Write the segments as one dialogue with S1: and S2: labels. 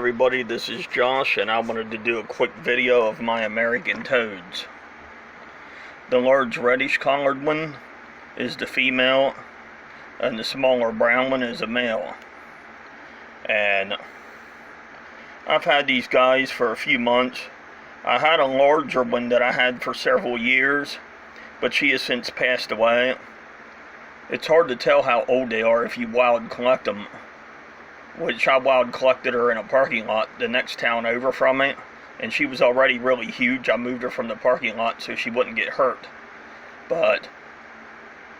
S1: everybody, this is Josh, and I wanted to do a quick video of my American toads. The large reddish collared one is the female, and the smaller brown one is a male. And I've had these guys for a few months. I had a larger one that I had for several years, but she has since passed away. It's hard to tell how old they are if you wild collect them, which I wild collected her in a parking lot the next town over from me, and she was already really huge. I moved her from the parking lot so she wouldn't get hurt. But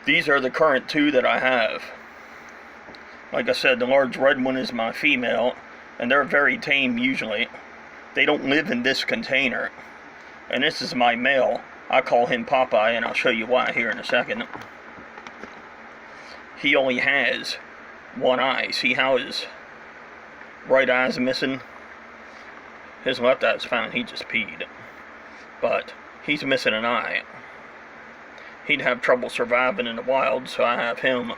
S1: these are the current two that I have. Like I said, the large red one is my female, and they're very tame usually. They don't live in this container. And this is my male. I call him Popeye, and I'll show you why here in a second. He only has one eye. See how his right eye's missing? His left eye's fine, he just peed. But he's missing an eye. He'd have trouble surviving in the wild, so I have him.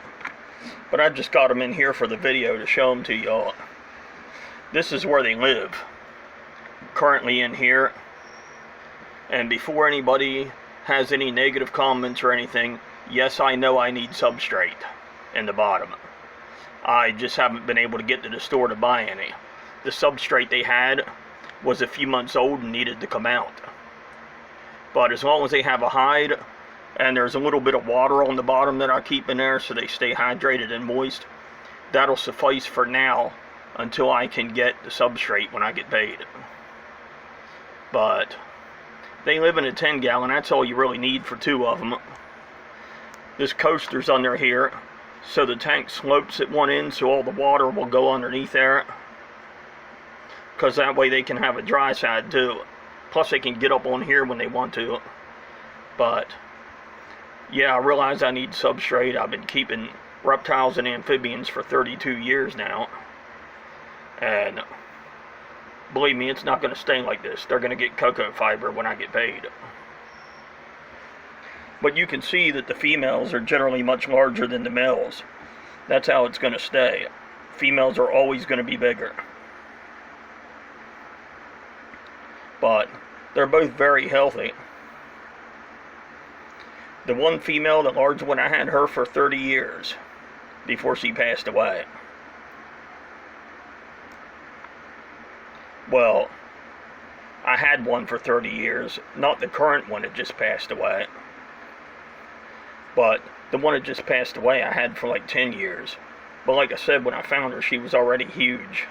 S1: But I just got him in here for the video to show him to y'all. This is where they live. Currently in here. And before anybody has any negative comments or anything, yes, I know I need substrate in the bottom. I just haven't been able to get to the store to buy any. The substrate they had was a few months old and needed to come out. But as long as they have a hide, and there's a little bit of water on the bottom that I keep in there so they stay hydrated and moist, that'll suffice for now until I can get the substrate when I get paid. But they live in a 10-gallon, that's all you really need for two of them. This coaster's under here, so the tank slopes at one end so all the water will go underneath there, because that way they can have a dry side too. Plus they can get up on here when they want to. But yeah, I realize I need substrate. I've been keeping reptiles and amphibians for 32 years now, and believe me, it's not going to stay like this. They're going to get cocoa fiber when I get paid. But you can see that the females are generally much larger than the males. That's how it's going to stay. Females are always going to be bigger. But they're both very healthy. The one female, the large one, I had her for 30 years before she passed away. Well, I had one for 30 years. Not the current one that just passed away. But the one that just passed away I had for like 10 years. But like I said, when I found her, she was already huge.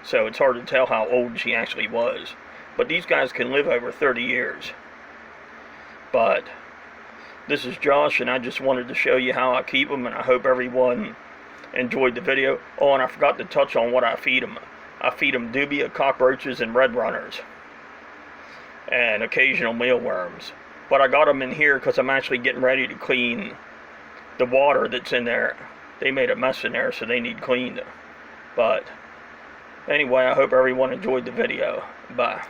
S1: So it's hard to tell how old she actually was. But these guys can live over 30 years. But this is Josh, and I just wanted to show you how I keep them, and I hope everyone enjoyed the video. Oh, and I forgot to touch on what I feed them. I feed them dubia, cockroaches, and red runners. And occasional mealworms. But I got them in here because I'm actually getting ready to clean the water that's in there. They made a mess in there, so they need cleaned. But anyway, I hope everyone enjoyed the video. Bye.